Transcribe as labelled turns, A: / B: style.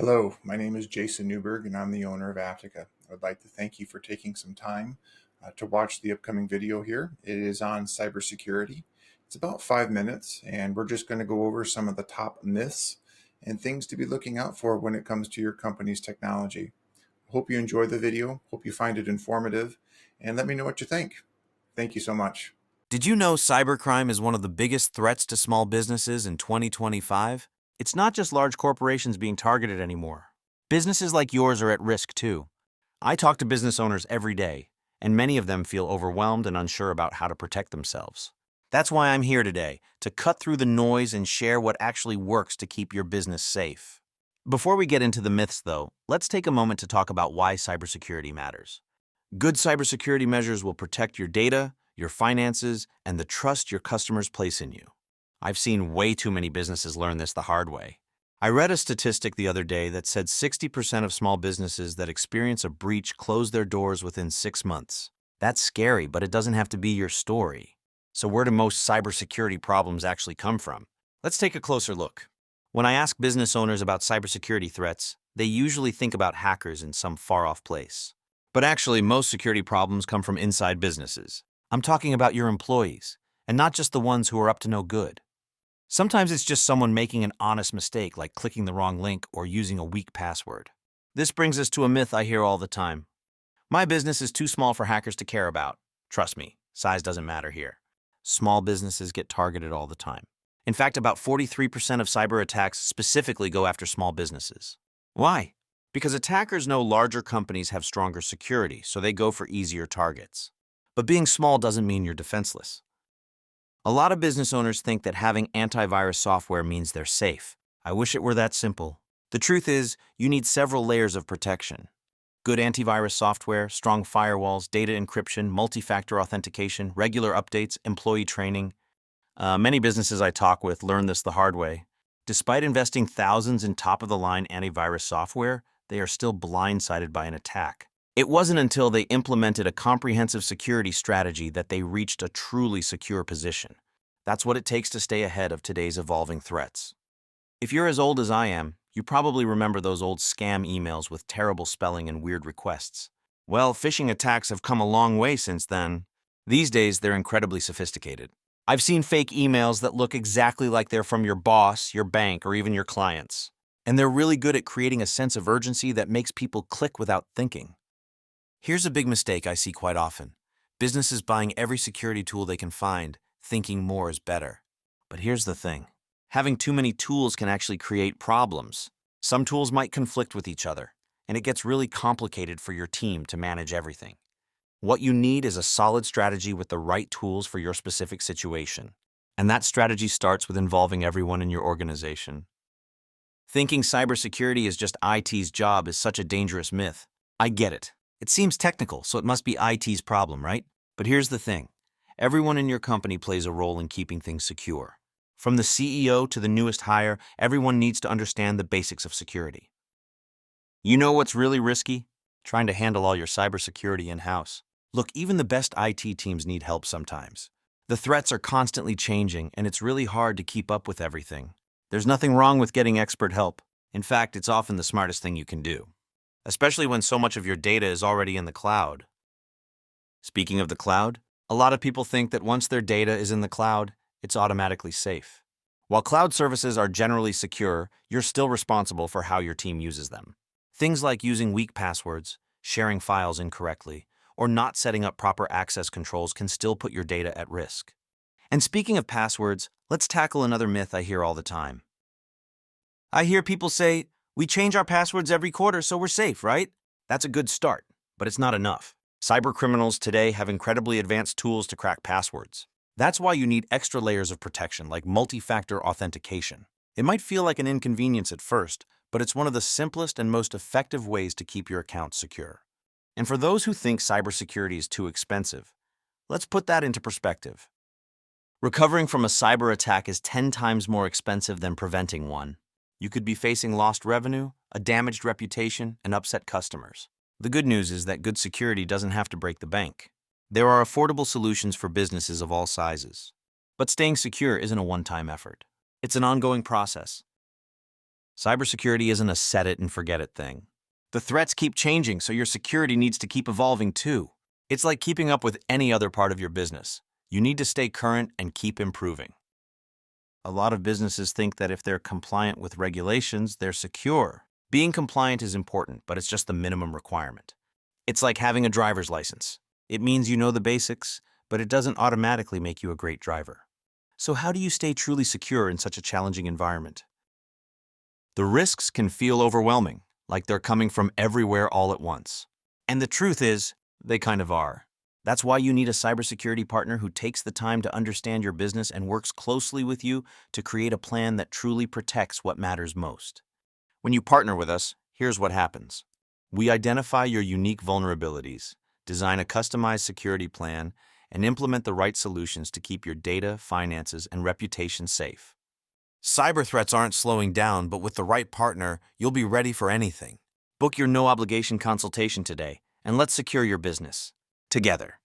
A: Hello, my name is Jason Newburg and I'm the owner of Aptica. I would like to thank you for taking some time to watch the upcoming video here. It is on cybersecurity. It's about 5 minutes and we're just going to go over some of the top myths and things to be looking out for when it comes to your company's technology. Hope you enjoy the video, hope you find it informative, and let me know what you think. Thank you so much.
B: Did you know cybercrime is one of the biggest threats to small businesses in 2025? It's not just large corporations being targeted anymore. Businesses like yours are at risk too. I talk to business owners every day, and many of them feel overwhelmed and unsure about how to protect themselves. That's why I'm here today, to cut through the noise and share what actually works to keep your business safe. Before we get into the myths, though, let's take a moment to talk about why cybersecurity matters. Good cybersecurity measures will protect your data, your finances, and the trust your customers place in you. I've seen way too many businesses learn this the hard way. I read a statistic the other day that said 60% of small businesses that experience a breach close their doors within 6 months. That's scary, but it doesn't have to be your story. So where do most cybersecurity problems actually come from? Let's take a closer look. When I ask business owners about cybersecurity threats, they usually think about hackers in some far-off place. But actually, most security problems come from inside businesses. I'm talking about your employees, and not just the ones who are up to no good. Sometimes it's just someone making an honest mistake, like clicking the wrong link or using a weak password. This brings us to a myth I hear all the time. My business is too small for hackers to care about. Trust me, size doesn't matter here. Small businesses get targeted all the time. In fact, about 43% of cyber attacks specifically go after small businesses. Why? Because attackers know larger companies have stronger security, so they go for easier targets. But being small doesn't mean you're defenseless. A lot of business owners think that having antivirus software means they're safe. I wish it were that simple. The truth is, you need several layers of protection. Good antivirus software, strong firewalls, data encryption, multi-factor authentication, regular updates, employee training. Many businesses I talk with learn this the hard way. Despite investing thousands in top-of-the-line antivirus software, they are still blindsided by an attack. It wasn't until they implemented a comprehensive security strategy that they reached a truly secure position. That's what it takes to stay ahead of today's evolving threats. If you're as old as I am, you probably remember those old scam emails with terrible spelling and weird requests. Well, phishing attacks have come a long way since then. These days, they're incredibly sophisticated. I've seen fake emails that look exactly like they're from your boss, your bank, or even your clients. And they're really good at creating a sense of urgency that makes people click without thinking. Here's a big mistake I see quite often. Businesses buying every security tool they can find, thinking more is better. But here's the thing. Having too many tools can actually create problems. Some tools might conflict with each other, and it gets really complicated for your team to manage everything. What you need is a solid strategy with the right tools for your specific situation. And that strategy starts with involving everyone in your organization. Thinking cybersecurity is just IT's job is such a dangerous myth. I get it. It seems technical, so it must be IT's problem, right? But here's the thing. Everyone in your company plays a role in keeping things secure. From the CEO to the newest hire, everyone needs to understand the basics of security. You know what's really risky? Trying to handle all your cybersecurity in-house. Look, even the best IT teams need help sometimes. The threats are constantly changing, and it's really hard to keep up with everything. There's nothing wrong with getting expert help. In fact, it's often the smartest thing you can do, especially when so much of your data is already in the cloud. Speaking of the cloud, a lot of people think that once their data is in the cloud, it's automatically safe. While cloud services are generally secure, you're still responsible for how your team uses them. Things like using weak passwords, sharing files incorrectly, or not setting up proper access controls can still put your data at risk. And speaking of passwords, let's tackle another myth I hear all the time. I hear people say, we change our passwords every quarter so we're safe, right? That's a good start, but it's not enough. Cybercriminals today have incredibly advanced tools to crack passwords. That's why you need extra layers of protection like multi-factor authentication. It might feel like an inconvenience at first, but it's one of the simplest and most effective ways to keep your accounts secure. And for those who think cybersecurity is too expensive, let's put that into perspective. Recovering from a cyber attack is 10 times more expensive than preventing one. You could be facing lost revenue, a damaged reputation, and upset customers. The good news is that good security doesn't have to break the bank. There are affordable solutions for businesses of all sizes. But staying secure isn't a one-time effort. It's an ongoing process. Cybersecurity isn't a set it and forget it thing. The threats keep changing, so your security needs to keep evolving too. It's like keeping up with any other part of your business. You need to stay current and keep improving. A lot of businesses think that if they're compliant with regulations, they're secure. Being compliant is important, but it's just the minimum requirement. It's like having a driver's license. It means you know the basics, but it doesn't automatically make you a great driver. So how do you stay truly secure in such a challenging environment? The risks can feel overwhelming, like they're coming from everywhere all at once. And the truth is, they kind of are. That's why you need a cybersecurity partner who takes the time to understand your business and works closely with you to create a plan that truly protects what matters most. When you partner with us, here's what happens. We identify your unique vulnerabilities, design a customized security plan, and implement the right solutions to keep your data, finances, and reputation safe. Cyber threats aren't slowing down, but with the right partner, you'll be ready for anything. Book your no-obligation consultation today, and let's secure your business together.